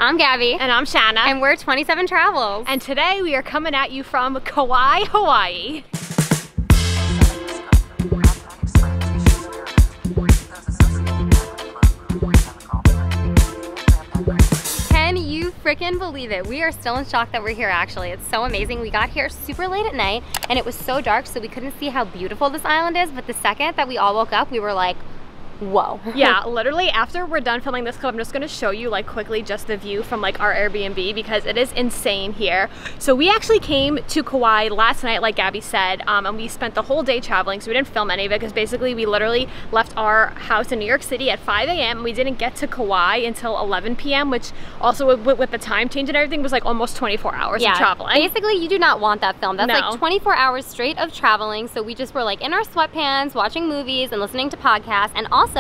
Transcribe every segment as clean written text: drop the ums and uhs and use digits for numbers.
I'm Gabby. And I'm Shanna. And we're 27 Travels. And today we are coming at you from Kauai, Hawaii. Can you freaking believe it? We are still in shock that we're here actually. It's so amazing. We got here super late at night and it was so dark so we couldn't see how beautiful this island is, but the second that we all woke up, we were like, whoa. Yeah, literally after we're done filming this clip, I'm just gonna show you like quickly just the view from like our Airbnb because it is insane here. So we actually came to Kauai last night, like Gabby said, and we spent the whole day traveling, so we didn't film any of it because basically we literally left our house in New York City at 5 a.m. and we didn't get to Kauai until 11 p.m., which also with the time change and everything was like almost 24 hours of traveling. Basically, you do not want that film. That's No. like 24 hours straight of traveling, so we just were like in our sweatpants, watching movies and listening to podcasts, and also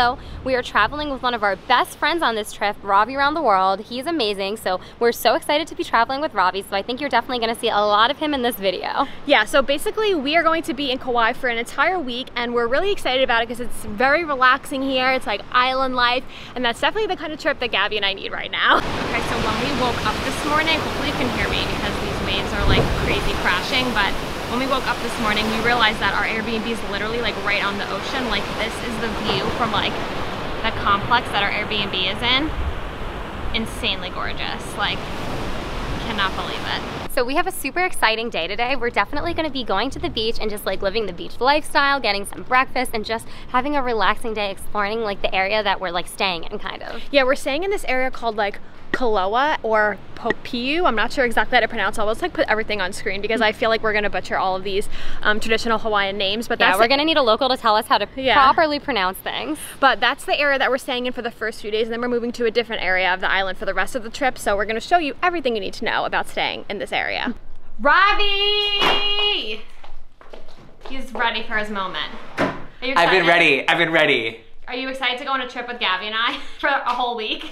we are traveling with one of our best friends on this trip, Robbie Around the World. He's amazing, so we're so excited to be traveling with Robbie, so I think you're definitely gonna see a lot of him in this video. Yeah, so basically we are going to be in Kauai for an entire week and we're really excited about it because it's very relaxing here. It's like island life, and that's definitely the kind of trip that Gabby and I need right now. Okay, so when we woke up this morning, hopefully you can hear me because these waves are like crazy crashing, but when we woke up this morning, we realized that our Airbnb is literally like right on the ocean. Like this is the view from like the complex that our Airbnb is in. Insanely gorgeous. Like, cannot believe it. So we have a super exciting day today. We're definitely gonna be going to the beach and just like living the beach lifestyle, getting some breakfast, and just having a relaxing day exploring like the area that we're like staying in kind of. Yeah, we're staying in this area called like Kaloa or Popiu. I'm not sure exactly how to pronounce it. I'll just like put everything on screen because I feel like we're gonna butcher all of these traditional Hawaiian names. But yeah, we're gonna need a local to tell us how to properly pronounce things. But that's the area that we're staying in for the first few days, and then we're moving to a different area of the island for the rest of the trip. So we're gonna show you everything you need to know about staying in this area. Robbie! He's ready for his moment. Are you excited? I've been ready. I've been ready. Are you excited to go on a trip with Gabby and I for a whole week?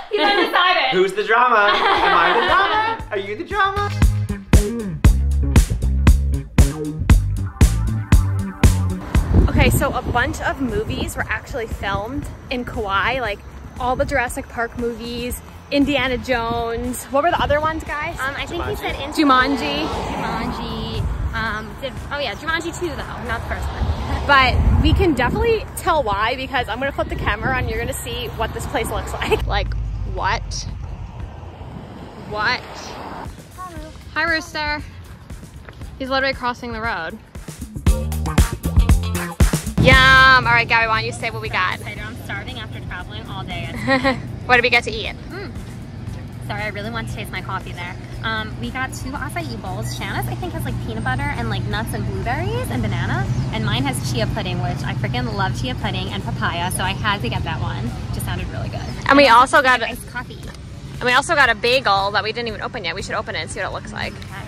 He's undecided. Who's the drama? Am I the drama? Are you the drama? Okay, so a bunch of movies were actually filmed in Kauai, like all the Jurassic Park movies, Indiana Jones. What were the other ones, guys? I think he said Jumanji. Jumanji 2 though, not the first one. But we can definitely tell why because I'm gonna flip the camera and you're gonna see what this place looks like. Like, what? What? Hello. Hi, Rooster. He's literally crossing the road. Yum! All right, Gabby, why don't you say what we got? I'm starving after traveling all day. What did we get to eat? Sorry, I really want to taste my coffee there. We got 2 acai bowls. Shanna's, I think, has like peanut butter and like nuts and blueberries and banana. And mine has chia pudding, which I freaking love chia pudding, and papaya, so I had to get that one. Just sounded really good. And we also got iced coffee. And we also got a bagel that we didn't even open yet. We should open it and see what it looks like. Okay.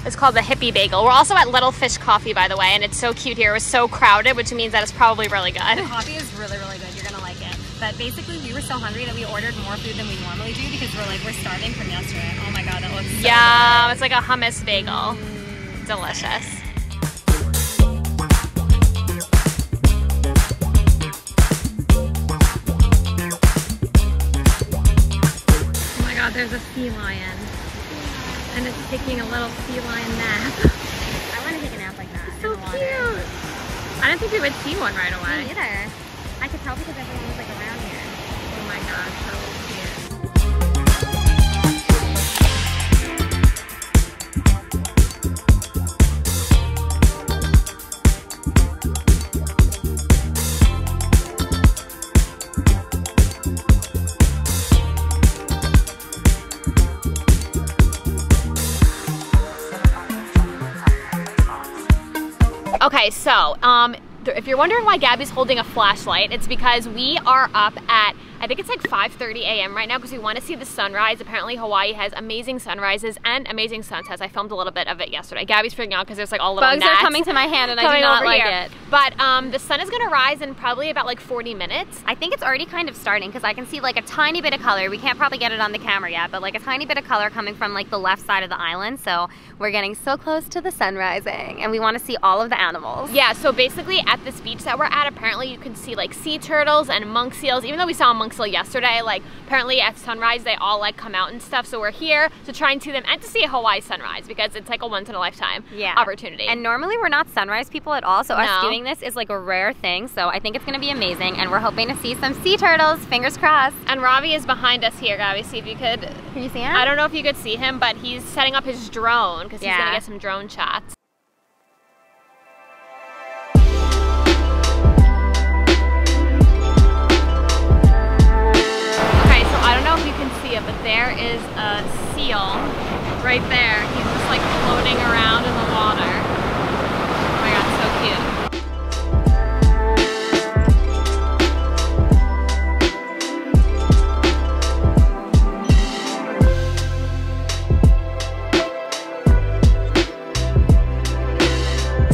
It's called the Hippie Bagel. We're also at Little Fish Coffee, by the way, and it's so cute here. It was so crowded, which means that it's probably really good. The coffee is really, really good. You're gonna like it. But basically, we were so hungry that we ordered more food than we normally do because we're starving from yesterday. Oh my god, that looks so Yum! good. It's like a hummus bagel. Delicious. Oh my god, there's a sea lion. And it's taking a little sea lion nap. I want to take a nap like that. So in the water. cute! I didn't think we would see one right away. Me neither. I could tell because everyone was like around here. Oh my god, so cute. Okay, so if you're wondering why Gabby's holding a flashlight, it's because we are up at, I think it's like 5:30 a.m. right now because we want to see the sunrise. Apparently Hawaii has amazing sunrises and amazing sunsets. I filmed a little bit of it yesterday. Gabby's freaking out because there's like all little bugs gnats are coming to my hand and I do not like it. But the sun is gonna rise in probably about like 40 minutes. I think it's already kind of starting because I can see like a tiny bit of color. We can't probably get it on the camera yet, but like a tiny bit of color coming from like the left side of the island. So we're getting so close to the sun rising and we want to see all of the animals. Yeah, so basically at this beach that we're at, apparently you can see like sea turtles and monk seals. Even though we saw a monk till yesterday. Like apparently at sunrise they all like come out and stuff, so we're here to try and see them and to see a Hawaii sunrise because it's like a once in a lifetime opportunity. And normally we're not sunrise people at all, so us doing this is like a rare thing, so I think it's gonna be amazing, and we're hoping to see some sea turtles, fingers crossed. And Ravi is behind us here, Gabby. See if you could. Can you see him? I don't know if you could see him, but he's setting up his drone because he's gonna get some drone shots. I don't know if you can see it, but there is a seal right there. He's just like floating around in the water. Oh my god, so cute.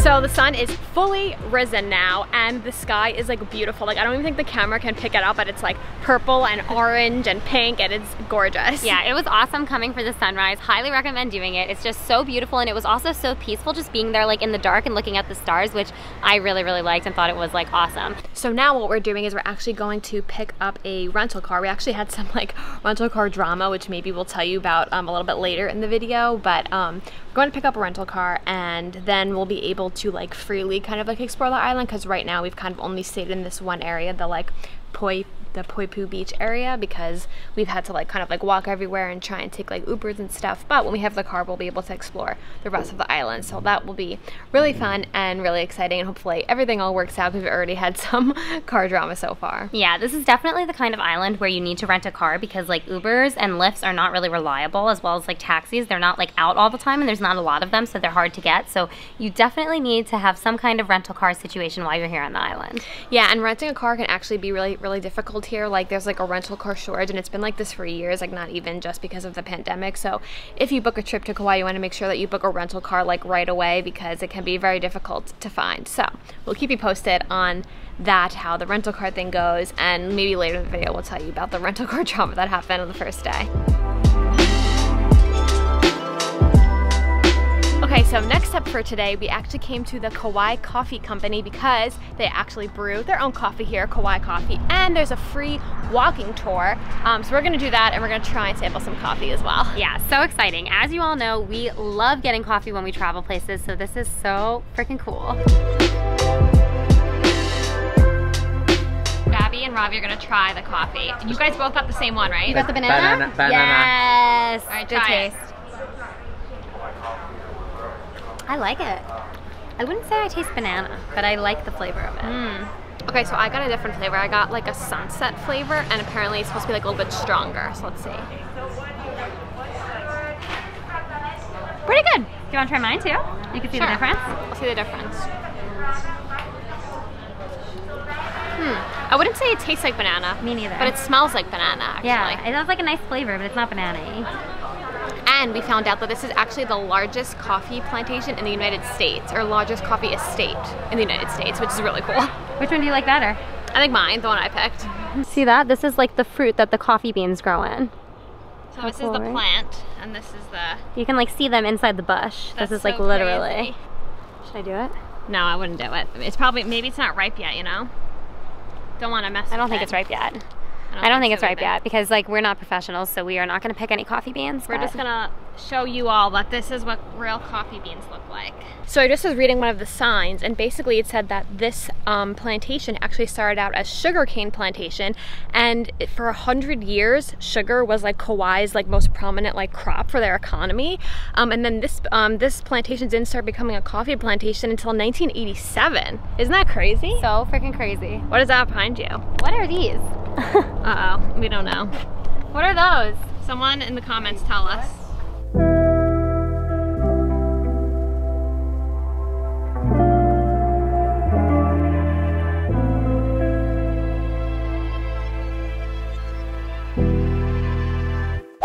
So the sun is fully risen now and the sky is like beautiful. Like I don't even think the camera can pick it up, but it's like purple and orange and pink and it's gorgeous. Yeah, it was awesome coming for the sunrise. Highly recommend doing it. It's just so beautiful, and it was also so peaceful just being there like in the dark and looking at the stars, which I really liked and thought it was like awesome. So now what we're doing is we're actually going to pick up a rental car. We actually had some like rental car drama, which maybe we'll tell you about a little bit later in the video, but we're going to pick up a rental car and then we'll be able to like freely kind of like explore the island, because right now we've kind of only stayed in this one area, the like the Poipu Beach area, because we've had to like kind of like walk everywhere and try and take like Ubers and stuff. But when we have the car, we'll be able to explore the rest of the island, so that will be really fun and really exciting, and hopefully everything all works out because we've already had some car drama so far. Yeah, this is definitely the kind of island where you need to rent a car, because like Ubers and Lyfts are not really reliable, as well as like taxis. They're not like out all the time and there's not a lot of them, so they're hard to get. So you definitely need to have some kind of rental car situation while you're here on the island. Yeah, and renting a car can actually be really difficult here. Like there's like a rental car shortage, and it's been like this for years, like not even just because of the pandemic. So if you book a trip to Kauai, you want to make sure that you book a rental car like right away, because it can be very difficult to find. So we'll keep you posted on that, how the rental car thing goes, and maybe later in the video we'll tell you about the rental car drama that happened on the first day. Okay, so next up for today, we actually came to the Kauai Coffee Company because they actually brew their own coffee here, Kauai Coffee, and there's a free walking tour. So we're gonna do that, and we're gonna try and sample some coffee as well. Yeah, so exciting. As you all know, we love getting coffee when we travel places, so this is so freaking cool. Gabby and Ravi are gonna try the coffee. You guys both got the same one, right? You got the banana? Banana. Yes. All right, good try taste. I like it. I wouldn't say I taste banana, but I like the flavor of it. Okay, so I got a different flavor. I got like a sunset flavor, and apparently it's supposed to be like a little bit stronger. So let's see. Pretty good. Do you want to try mine too? You can see the difference? I'll see the difference. I wouldn't say it tastes like banana. Me neither. But it smells like banana, actually. Yeah, it has like a nice flavor, but it's not banana-y. And we found out that this is actually the largest coffee plantation in the United States, or largest coffee estate in the United States, which is really cool. Which one do you like better? I think mine, the one I picked. See that? This is like the fruit that the coffee beans grow in. So this is the plant, and this is the... You can like see them inside the bush. This is like so literally. crazy. Should I do it? No, I wouldn't do it. It's probably, maybe it's not ripe yet, you know? Don't want to mess with it. I don't think it's ripe yet. I don't think it's ripe yet, because like we're not professionals, so we are not going to pick any coffee beans. We're just going to show you all that this is what real coffee beans look like. So I just was reading one of the signs, and basically it said that this plantation actually started out as sugarcane plantation, and for 100 years sugar was like Kauai's like most prominent like crop for their economy, and then this plantation didn't start becoming a coffee plantation until 1987. Isn't that crazy? So freaking crazy. What is that behind you? What are these? Uh-oh, we don't know. What are those? Someone in the comments tell us.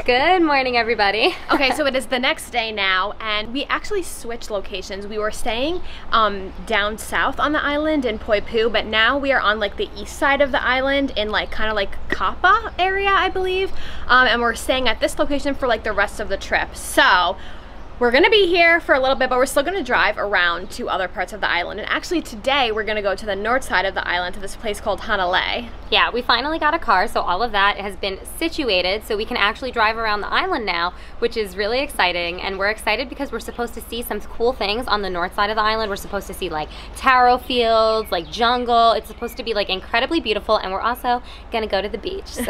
Good morning, everybody. Okay, so it is the next day now, and we actually switched locations. We were staying down south on the island in Poipu, but now we are on like the east side of the island in like kind of like Kapa area, I believe, and we're staying at this location for like the rest of the trip. So We're gonna be here for a little bit, but we're still gonna drive around to other parts of the island. And actually today we're gonna go to the north side of the island to this place called Hanalei. Yeah, we finally got a car, so all of that has been situated so we can actually drive around the island now, which is really exciting. And we're excited because we're supposed to see some cool things on the north side of the island. We're supposed to see like taro fields, like jungle. It's supposed to be like incredibly beautiful, and we're also gonna go to the beach, so.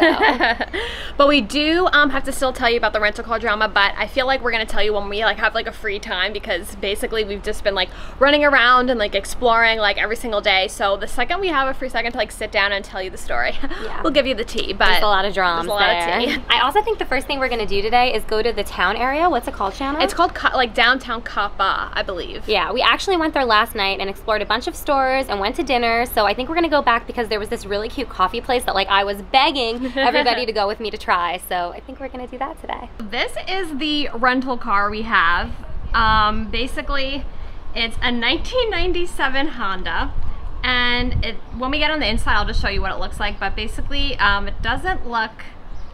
But we do have to still tell you about the rental car drama, but I feel like we're gonna tell you when we like have like a free time, because basically we've just been like running around and like exploring like every single day. So the second we have a free second to like sit down and tell you the story, yeah, we'll give you the tea. But there's a lot of drama. There's a lot of tea. I also think the first thing we're gonna do today is go to the town area. What's it called, Shanna? It's called like downtown Kappa, I believe. Yeah, we actually went there last night and explored a bunch of stores and went to dinner. So I think we're gonna go back because there was this really cute coffee place that like I was begging everybody to go with me to try. So I think we're gonna do that today. This is the rental car we have. Basically it's a 1997 Honda, and when we get on the inside I'll just show you what it looks like, but basically it doesn't look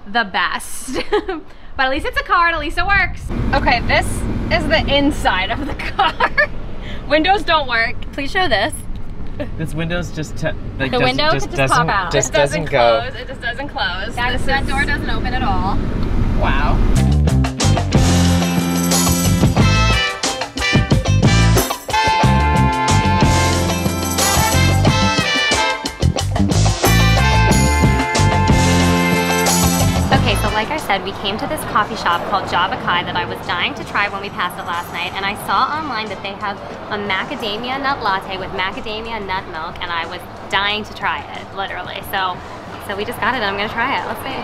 the best. But at least it's a car and at least it works. Okay, this is the inside of the car. Windows don't work. Please show this. This window's just the window could just pop out. Just it doesn't go. Close. It just doesn't close. That door doesn't open at all. Wow. Okay, so like I said, we came to this coffee shop called Java Kai that I was dying to try when we passed it last night, and I saw online that they have a macadamia nut latte with macadamia nut milk, and I was dying to try it, literally. So we just got it and I'm gonna try it. Let's see.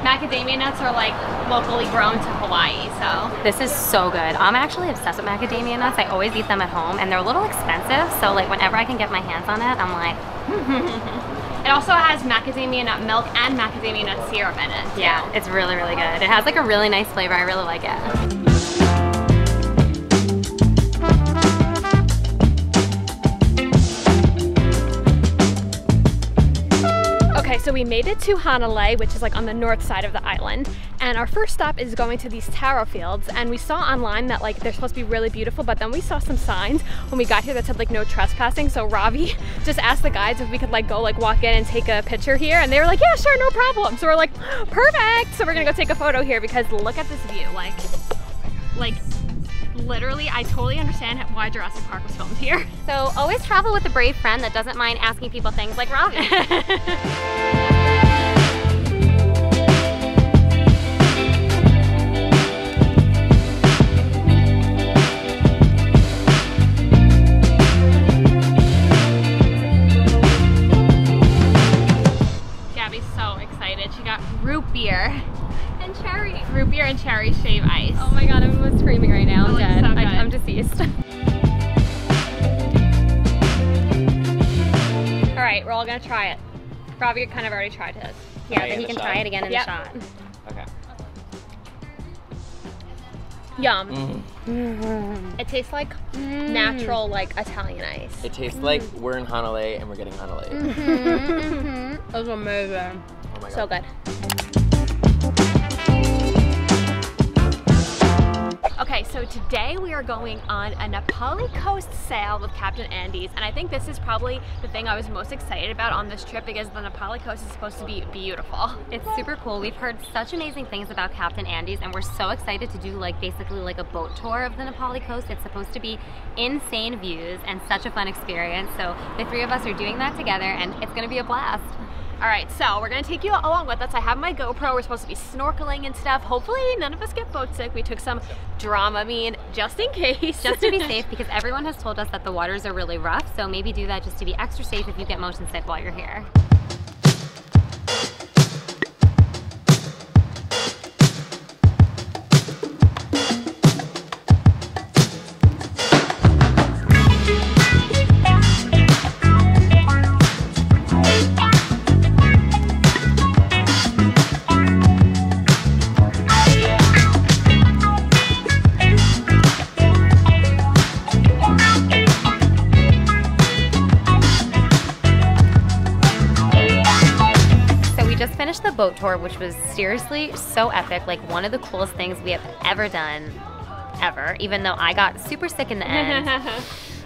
Macadamia nuts are like locally grown to Hawaii, so. This is so good. I'm actually obsessed with macadamia nuts. I always eat them at home, and they're a little expensive, so like whenever I can get my hands on it, I'm like, It also has macadamia nut milk and macadamia nut syrup in it. Yeah, it's really, really good. It has like a really nice flavor. I really like it. Okay, so we made it to Hanalei, which is like on the north side of the island, and our first stop is going to these taro fields, and we saw online that like they're supposed to be really beautiful, but then we saw some signs when we got here that said like no trespassing, so Ravi just asked the guides if we could like go like walk in and take a picture here, and they were like, yeah, sure, no problem. So we're like, perfect! So we're gonna go take a photo here because look at this view, like literally, I totally understand why Jurassic Park was filmed here. So always travel with a brave friend that doesn't mind asking people things like Ravi. Gabby's so excited. She got root beer. And cherry. Root beer and cherry shave ice. Oh my god, I'm almost screaming right now. I'm dead. So I'm deceased. All right, we're all gonna try it. Ravi kind of already tried his. Yeah, but he can try it again in the shot. Okay. Yum. It tastes like natural, like Italian ice. It tastes like we're in Hanalei and we're getting Hanalei. That was amazing. Oh my god. So good. Okay, so today we are going on a Nepali coast sail with Captain Andes, and I think this is probably the thing I was most excited about on this trip because the Nepali coast is supposed to be beautiful. It's super cool. We've heard such amazing things about Captain Andes, and we're so excited to do like basically like a boat tour of the Nepali coast. It's supposed to be insane views and such a fun experience. So the three of us are doing that together, and it's gonna be a blast. All right, so we're gonna take you along with us. I have my GoPro. We're supposed to be snorkeling and stuff. Hopefully none of us get boat sick. We took some Dramamine just in case. Just to be safe, because everyone has told us that the waters are really rough, so maybe do that just to be extra safe if you get motion sick while you're here. boat tour, which was seriously so epic, like one of the coolest things we have ever done. ever, even though I got super sick in the end.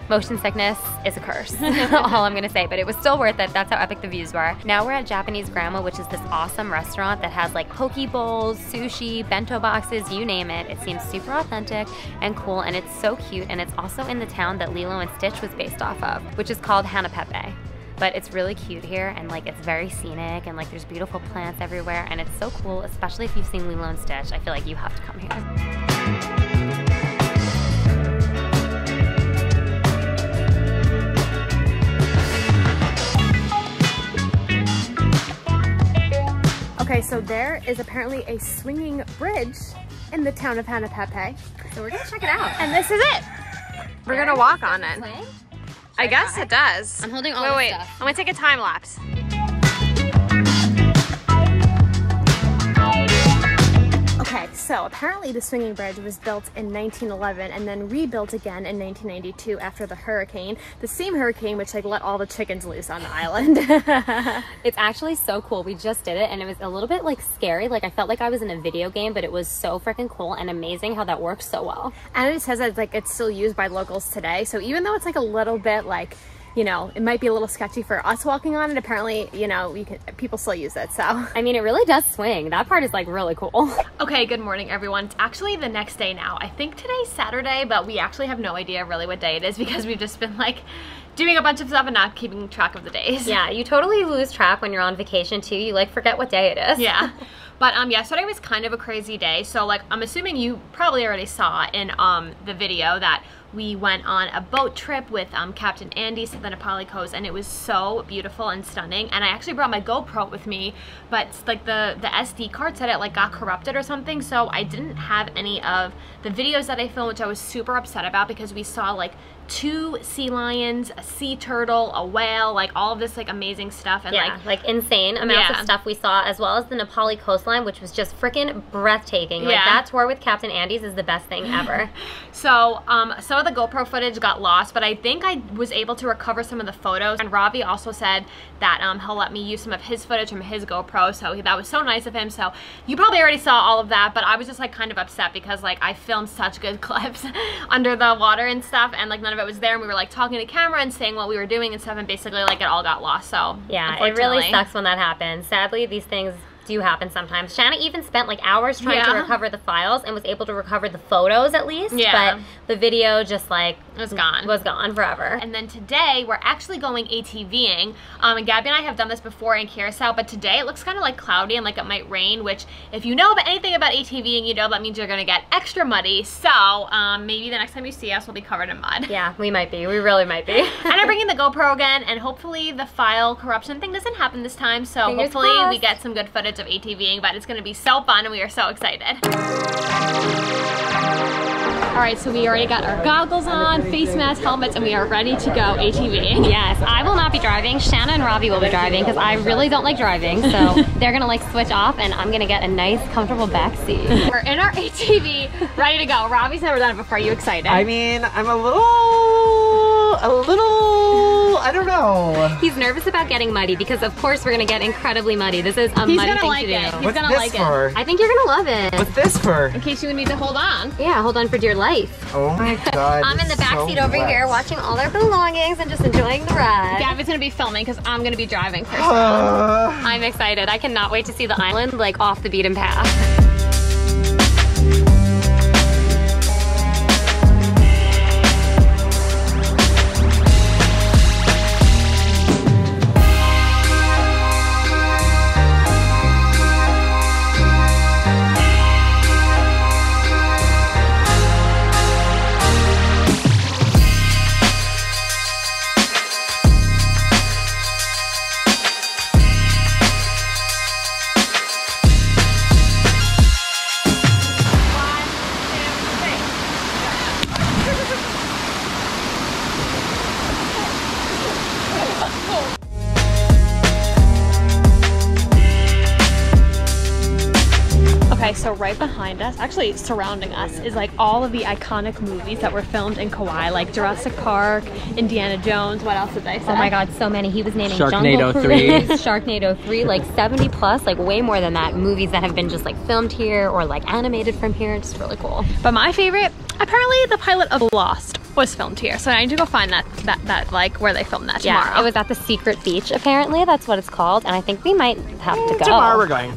Motion sickness is a curse, all I'm gonna say, but it was still worth it. That's how epic the views were. Now we're at Japanese Grandma, which is this awesome restaurant that has like poke bowls, sushi, bento boxes, you name it. It seems super authentic and cool, and it's so cute, and it's also in the town that Lilo and Stitch was based off of, which is called Hanapepe. But it's really cute here, and like it's very scenic, and like there's beautiful plants everywhere, and it's so cool, especially if you've seen Lilo and Stitch. I feel like you have to come here. Okay, so there is apparently a swinging bridge in the town of Hanapepe. So we're gonna check it out. And this is it. We're gonna walk on it. I guess it does. I'm holding all the wait, stuff. I'm gonna take a time lapse. Okay, so apparently the swinging bridge was built in 1911 and then rebuilt again in 1992 after the hurricane. The same hurricane which like let all the chickens loose on the island. It's actually so cool. We just did it and it was a little bit like scary. Like I felt like I was in a video game, but it was so freaking cool and amazing how that works so well. And it says that like it's still used by locals today. So even though it's like a little bit like, you know, it might be a little sketchy for us walking on it, apparently, you know, people still use it, so. I mean, it really does swing. That part is like really cool. Okay, good morning everyone. It's actually the next day now. I think today's Saturday, but we actually have no idea really what day it is because we've just been like doing a bunch of stuff and not keeping track of the days. Yeah, you totally lose track when you're on vacation too. You like forget what day it is. Yeah. But yesterday was kind of a crazy day. So like, I'm assuming you probably already saw in the video that we went on a boat trip with Captain Andy to the Nepali coast, and it was so beautiful and stunning. And I actually brought my GoPro with me, but like the SD card said it like got corrupted or something, so I didn't have any of the videos that I filmed, which I was super upset about because we saw like 2 sea lions, a sea turtle, a whale, like all of this like amazing stuff, and yeah, like insane amounts of stuff we saw, as well as the Nepali coastline, which was just freaking breathtaking. Like that tour with Captain Andy's is the best thing ever. So some of the GoPro footage got lost, but I think I was able to recover some of the photos. And Ravi also said that he'll let me use some of his footage from his GoPro, so that was so nice of him. So you probably already saw all of that, but I was just like kind of upset because like I filmed such good clips under the water and stuff, and like none of it was there, and we were like talking to camera and saying what we were doing and stuff, and basically like it all got lost. So yeah, it really sucks when that happens. Sadly, these things do happen sometimes. Shanna even spent like hours trying to recover the files and was able to recover the photos at least, but the video just like was gone forever. And then today we're actually going ATVing, and Gabby and I have done this before in Curacao, but today it looks kind of like cloudy and like it might rain, which if you know anything about ATVing, you know that means you're gonna get extra muddy. So maybe the next time you see us we'll be covered in mud. Yeah, we might be. We really might be. And I'm bringing the GoPro again, and hopefully the file corruption thing doesn't happen this time, so hopefully we get some good footage of ATVing, but it's gonna be so fun and we are so excited. Alright, so we already got our goggles on, face masks, helmets, and we are ready to go ATVing. Yes, I will not be driving. Shanna and Ravi will be driving because I really don't like driving, so they're gonna like switch off and I'm gonna get a nice, comfortable back seat. We're in our ATV, ready to go. Ravi's never done it before. Are you excited? I mean, I'm a little, I don't know. He's nervous about getting muddy because of course we're gonna get incredibly muddy. This is a muddy thing to do. He's gonna like it. I think you're gonna love it. What's this for? In case you need to hold on. Yeah, hold on for dear life. Oh my god. I'm in the back seat over here watching all our belongings and just enjoying the ride. Gabby's gonna be filming because I'm gonna be driving first. I'm excited. I cannot wait to see the island like off the beaten path. Okay, so right behind us, actually surrounding us, is like all of the iconic movies that were filmed in Kauai, like Jurassic Park, Indiana Jones, what else did they say? Oh my god, so many. He was naming Sharknado Jungle 3. Cruise, Sharknado 3, like 70 plus, like way more than that, movies that have been just like filmed here or like animated from here. It's really cool. But my favorite, apparently the pilot of Lost was filmed here, so I need to go find that like where they filmed that tomorrow. Yeah, it was at the secret beach apparently, that's what it's called, and I think we might have to go. Tomorrow we're going.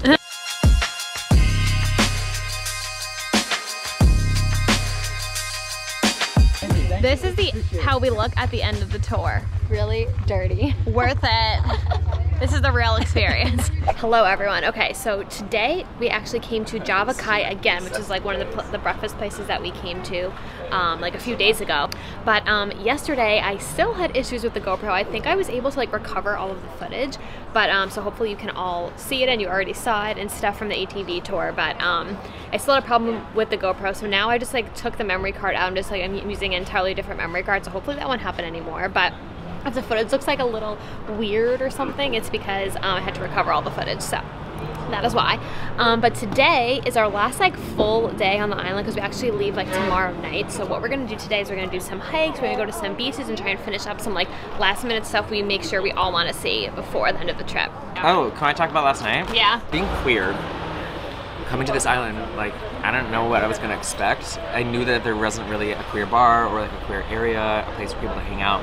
This is how we look at the end of the tour. Really dirty. Worth it. This is the real experience. Hello everyone. Okay, so today we actually came to Java Kai again, which is like one of the breakfast places that we came to like a few days ago. But yesterday I still had issues with the GoPro. I think I was able to like recover all of the footage, but so hopefully you can all see it and you already saw it and stuff from the ATV tour. But I still had a problem with the GoPro, so now I just like took the memory card out. I'm using an entirely different memory card, so hopefully that won't happen anymore. But if the footage looks like a little weird or something, it's because I had to recover all the footage, so that is why. But today is our last like full day on the island because we actually leave like tomorrow night. So what we're gonna do today is we're gonna do some hikes, we're gonna go to some beaches and try and finish up some like last minute stuff we make sure we all wanna see before the end of the trip. Oh, can I talk about last night? Yeah. Being queer, coming to this island, like, I don't know what I was gonna expect. I knew that there wasn't really a queer bar or like a queer area, a place for people to hang out.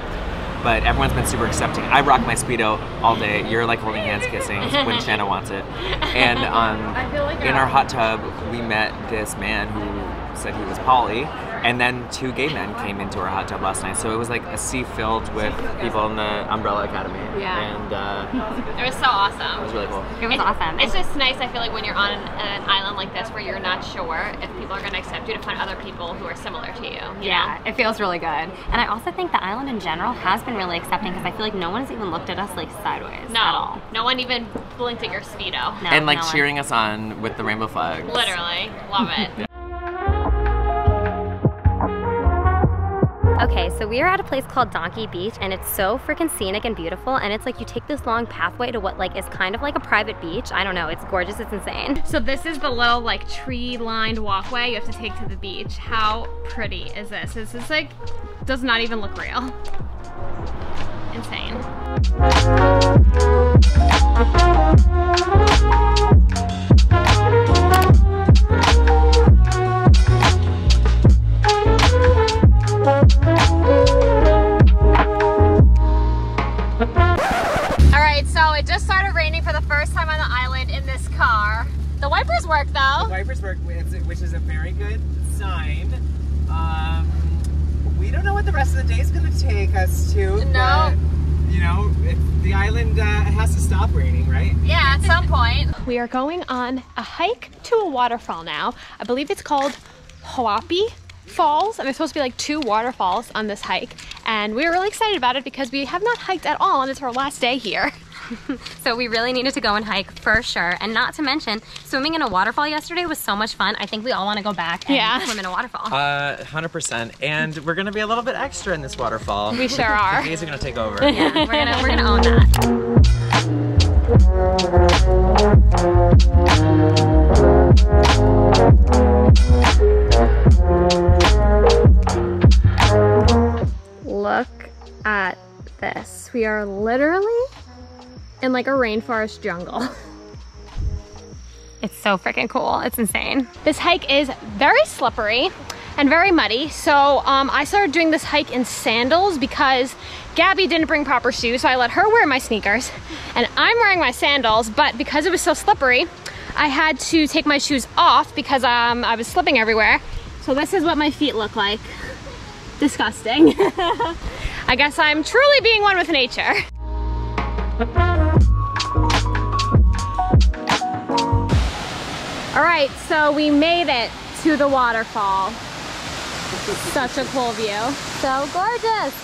But everyone's been super accepting. I rock my Speedo all day. You're like holding hands, kissing when Shanna wants it. And in our hot tub, we met this man who said he was poly. And then 2 gay men came into our hot tub last night. So it was like a sea filled with people in the Umbrella Academy. Yeah. And it was so awesome. it was really cool. It was awesome. It's just nice, I feel like, when you're on an island like this where you're not sure if people are going to accept you, to find other people who are similar to you. Yeah, it feels really good. And I also think the island in general has been really accepting because I feel like no one has even looked at us like sideways at all. No one even blinked at your Speedo. No, And like no one. cheering us on with the rainbow flags. Literally. Love it. Okay, so we are at a place called Donkey Beach and it's so freaking scenic and beautiful, and it's like you take this long pathway to what like is kind of like a private beach. I don't know, it's gorgeous, it's insane. So this is the little like tree-lined walkway you have to take to the beach. How pretty is this? This is like, does not even look real. Insane. Alright, so it just started raining for the first time on the island in this car. The wipers work though. The wipers work, which is a very good sign. We don't know what the rest of the day is going to take us to. No. But, you know, the island has to stop raining, right? Yeah, at some point. We are going on a hike to a waterfall now. I believe it's called Hoapi Falls, and there's supposed to be like 2 waterfalls on this hike, and we were really excited about it because we have not hiked at all and it's our last day here. So we really needed to go and hike for sure, and not to mention swimming in a waterfall yesterday was so much fun. I think we all want to go back and swim in a waterfall. 100%. And we're gonna be a little bit extra in this waterfall. We sure are. The gays are gonna take over. Yeah, we're gonna own that. Look at this. We are literally in like a rainforest jungle. It's so freaking cool. It's insane. This hike is very slippery and very muddy. So I started doing this hike in sandals because Gabby didn't bring proper shoes. So I let her wear my sneakers and I'm wearing my sandals, but because it was so slippery, I had to take my shoes off because I was slipping everywhere. So this is what my feet look like. Disgusting. I guess I'm truly being one with nature. All right, so we made it to the waterfall. Such a cool view. So gorgeous.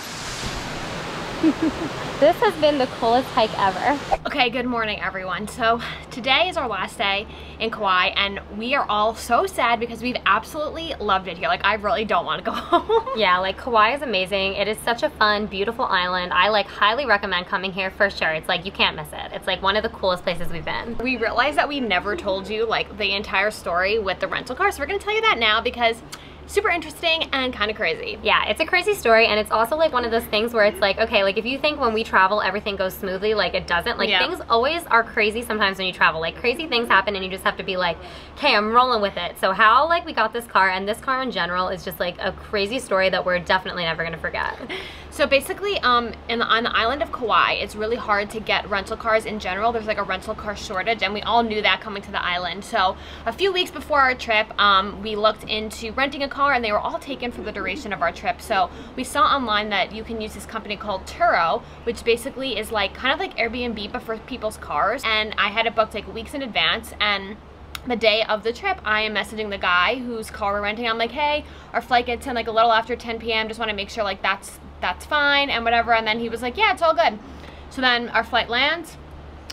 This has been the coolest hike ever. Okay, good morning everyone. So today is our last day in Kauai and we are all so sad because we've absolutely loved it here. Like I really don't want to go home. Yeah, like Kauai is amazing. It is such a fun, beautiful island. I like highly recommend coming here for sure. It's like you can't miss it. It's like one of the coolest places we've been. We realized that we never told you like the entire story with the rental car, so we're gonna tell you that now because super interesting and kind of crazy. Yeah, it's a crazy story, and it's also like one of those things where it's like, okay, like if you think when we travel everything goes smoothly, like it doesn't. Like things always are crazy sometimes when you travel. Like crazy things happen and you just have to be like, okay, I'm rolling with it. So how like we got this car, and this car in general is just like a crazy story that we're definitely never gonna forget. So basically, on the island of Kauai, it's really hard to get rental cars in general. There's like a rental car shortage, and we all knew that coming to the island. So a few weeks before our trip, we looked into renting a car, and they were all taken for the duration of our trip. So we saw online that you can use this company called Turo, which basically is like kind of like Airbnb but for people's cars. And I had it booked like weeks in advance, and the day of the trip, I am messaging the guy whose car we're renting. I'm like, hey, our flight gets in like a little after 10 p.m. Just want to make sure like that's fine and whatever. And then he was like, yeah, it's all good. So then our flight lands.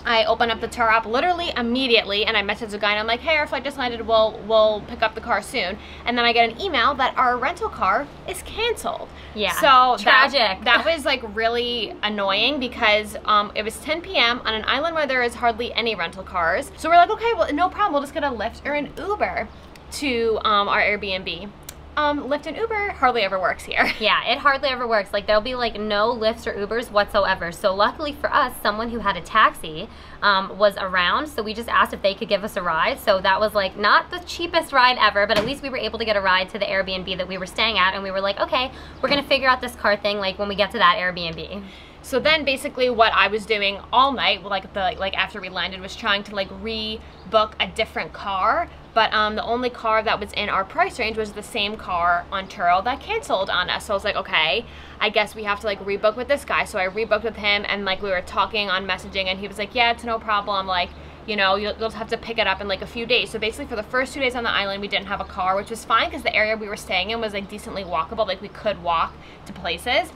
I open up the Turo app literally immediately, and I message the guy and I'm like, hey, our flight just landed, we'll pick up the car soon. And then I get an email that our rental car is canceled. Yeah, so tragic. That was like really annoying because it was 10 p.m. on an island where there is hardly any rental cars. So we're like, okay, well, no problem, we'll just get a Lyft or an Uber to our Airbnb. Lyft and Uber hardly ever works here. Yeah, it hardly ever works. Like there'll be like no Lyfts or Ubers whatsoever. So luckily for us, someone who had a taxi was around, so we just asked if they could give us a ride. So that was like not the cheapest ride ever, but at least we were able to get a ride to the Airbnb that we were staying at, and we were like, okay, we're gonna figure out this car thing like when we get to that Airbnb. So then basically what I was doing all night, like after we landed, was trying to like rebook a different car. But the only car that was in our price range was the same car on Turo that canceled on us. So I was like, okay, I guess we have to like rebook with this guy. So I rebooked with him, and like we were talking on messaging, and he was like, yeah, it's no problem. Like, you know, you'll just have to pick it up in like a few days. So basically for the first 2 days on the island, we didn't have a car, which was fine because the area we were staying in was like decently walkable. Like we could walk to places.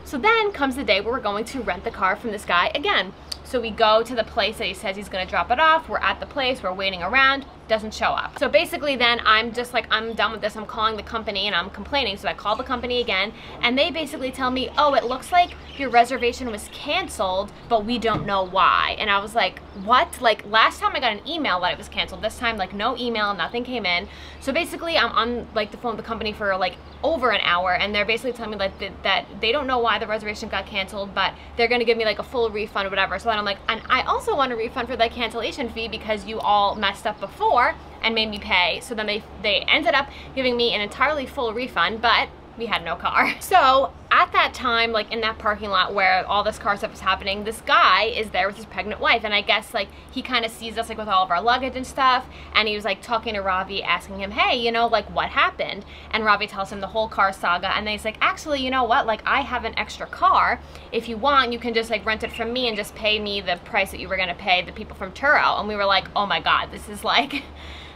So then comes the day where we're going to rent the car from this guy again. So we go to the place that he says he's gonna drop it off. We're at the place, we're waiting around, doesn't show up. So basically then I'm just like, I'm done with this. I'm calling the company and I'm complaining. So I call the company again, and they basically tell me, oh, it looks like your reservation was canceled, but we don't know why. And I was like, what? Like last time I got an email that it was canceled. This time like no email, nothing came in. So basically I'm on like the phone with the company for like over an hour, and they're basically telling me like that they don't know why the reservation got canceled, but they're gonna give me like a full refund or whatever. So then I'm like, and I also want a refund for that cancellation fee because you all messed up before and made me pay. So then they ended up giving me an entirely full refund, but we had no car. So at that time, like in that parking lot where all this car stuff is happening, this guy is there with his pregnant wife, and I guess like he kind of sees us like with all of our luggage and stuff, and he was like talking to Ravi, asking him, hey, you know, like what happened? And Ravi tells him the whole car saga, and then he's like, actually, you know what, like I have an extra car. If you want, you can just like rent it from me and just pay me the price that you were gonna pay the people from Turo. And we were like, oh my God, this is like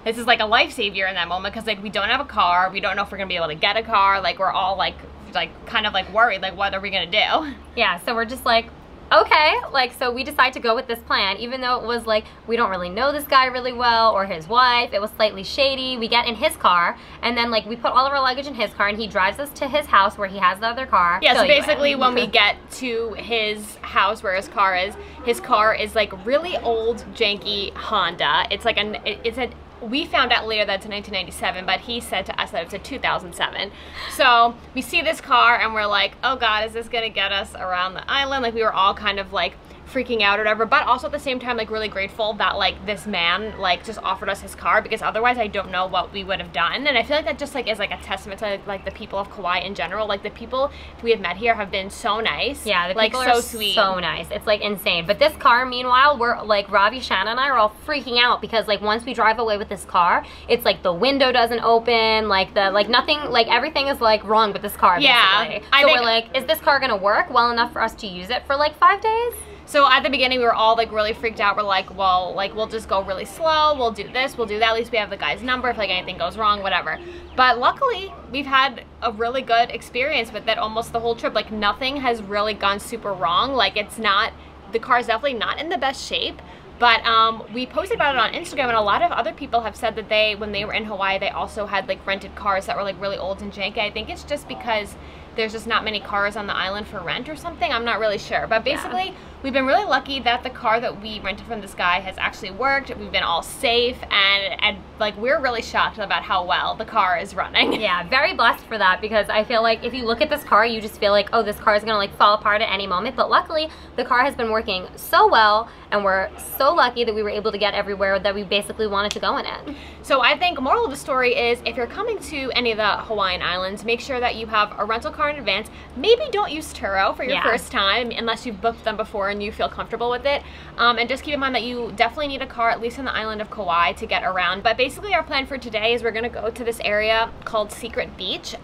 a life savior in that moment, because like we don't have a car, we don't know if we're gonna be able to get a car, like we're all like kind of like worried, like what are we gonna do? Yeah, so we're just like, okay, like so we decide to go with this plan, even though it was like we don't really know this guy really well or his wife. It was slightly shady. We get in his car, and then like we put all of our luggage in his car, and he drives us to his house where he has the other car. Yeah, so basically when we get to his house where his car is like really old janky Honda. It's like we found out later that it's a 1997, but he said to us that it's a 2007. So we see this car and we're like, oh God, is this gonna get us around the island? Like we were all kind of like freaking out or whatever, but also at the same time like really grateful that like this man like just offered us his car, because otherwise I don't know what we would have done. And I feel like that just like is like a testament to like the people of Kauai in general. Like the people we have met here have been so nice. Yeah, the people like, are so sweet, so nice. It's like insane. But this car, meanwhile, we're like Ravi, Shanna, and I are all freaking out because like once we drive away with this car, it's like the window doesn't open, like the nothing, like everything is like wrong with this car. Yeah, basically. So we're like, is this car gonna work well enough for us to use it for like 5 days? So at the beginning, we were all like really freaked out. We're like, well, like we'll just go really slow. We'll do this, we'll do that. At least we have the guy's number if like anything goes wrong, whatever. But luckily, we've had a really good experience with it almost the whole trip. Like nothing has really gone super wrong. Like it's not, the car's definitely not in the best shape. But we posted about it on Instagram, and a lot of other people have said that they, when they were in Hawaii, they also had like rented cars that were like really old and janky. I think it's just because there's just not many cars on the island for rent or something. I'm not really sure. But basically, we've been really lucky that the car that we rented from this guy has actually worked. We've been all safe, and like we're really shocked about how well the car is running. Yeah, very blessed for that, because I feel like if you look at this car, you just feel like, oh, this car is gonna like fall apart at any moment. But luckily, the car has been working so well, and we're so lucky that we were able to get everywhere that we basically wanted to go in it. So I think moral of the story is, if you're coming to any of the Hawaiian islands, make sure that you have a rental car in advance. Maybe don't use Turo for your first time unless you've booked them before and you feel comfortable with it. And just keep in mind that you definitely need a car, at least on the island of Kauai, to get around. But basically our plan for today is we're gonna go to this area called Secret Beach.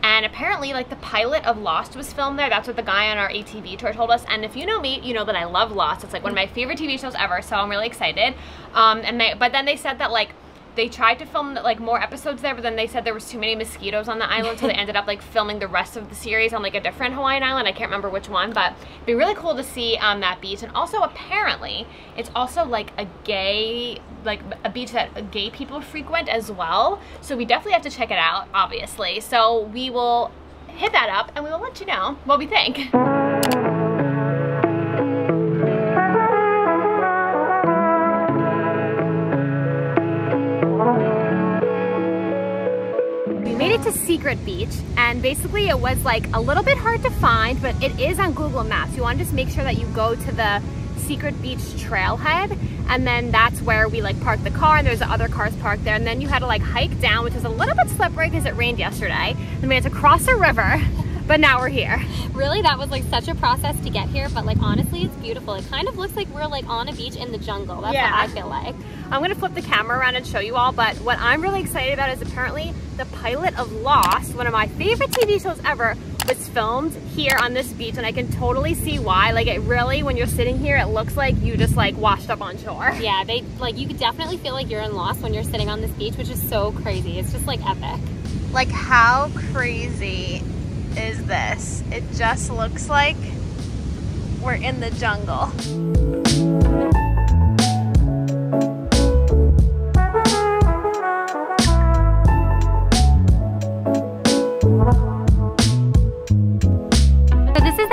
And apparently, like, the pilot of Lost was filmed there. That's what the guy on our ATV tour told us. And if you know me, you know that I love Lost. It's like one of my favorite TV shows ever, so I'm really excited. But then they said that, like, they tried to film like more episodes there, but then they said there was too many mosquitoes on the island, so they ended up like filming the rest of the series on like a different Hawaiian island. I can't remember which one, but it'd be really cool to see that beach. And also apparently it's also like a gay, like a beach that gay people frequent as well. So we definitely have to check it out, obviously. So we will hit that up and we will let you know what we think. To Secret Beach, and basically it was like a little bit hard to find, but it is on Google Maps. You want to just make sure that you go to the Secret Beach trailhead, and then that's where we like parked the car, and there's other cars parked there, and then you had to like hike down, which was a little bit slippery because it rained yesterday, and we had to cross a river, but now we're here. Really, that was like such a process to get here, but like honestly it's beautiful. It kind of looks like we're like on a beach in the jungle. That's what I feel like. I'm gonna flip the camera around and show you all, but what I'm really excited about is apparently the pilot of Lost, one of my favorite TV shows ever, was filmed here on this beach, and I can totally see why. Like it really, when you're sitting here, it looks like you just like washed up on shore. Yeah, they like, you could definitely feel like you're in Lost when you're sitting on this beach, which is so crazy. It's just like epic. Like how crazy is this? It just looks like we're in the jungle.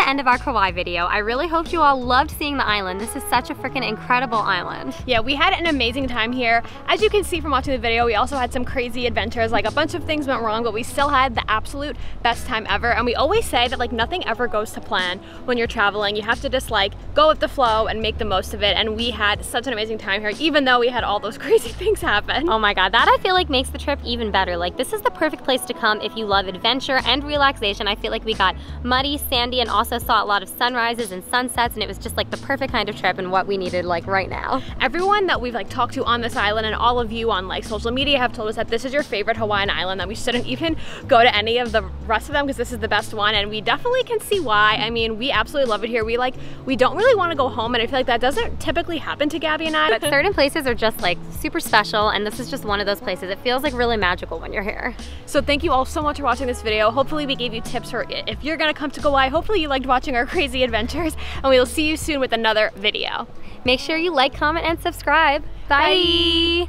End of our Kauai video. I really hope you all loved seeing the island. This is such a freaking incredible island. Yeah, we had an amazing time here. As you can see from watching the video, we also had some crazy adventures. Like a bunch of things went wrong, but we still had the absolute best time ever. And we always say that like nothing ever goes to plan when you're traveling. You have to just like go with the flow and make the most of it. And we had such an amazing time here, even though we had all those crazy things happen. Oh my God, that I feel like makes the trip even better. Like this is the perfect place to come if you love adventure and relaxation. I feel like we got muddy, sandy, and also saw a lot of sunrises and sunsets, and it was just like the perfect kind of trip and what we needed like right now. Everyone that we've like talked to on this island, and all of you on like social media, have told us that this is your favorite Hawaiian island, that we shouldn't even go to any of the rest of them because this is the best one, and we definitely can see why. I mean, we absolutely love it here. We don't really want to go home, and I feel like that doesn't typically happen to Gabby and I. But certain places are just like super special, and this is just one of those places. It feels like really magical when you're here. So thank you all so much for watching this video. Hopefully we gave you tips for if you're gonna come to Kauai. Hopefully you liked watching our crazy adventures, and we will see you soon with another video. Make sure you like, comment, and subscribe. Bye.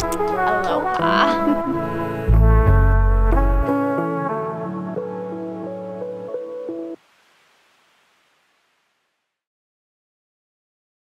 Aloha.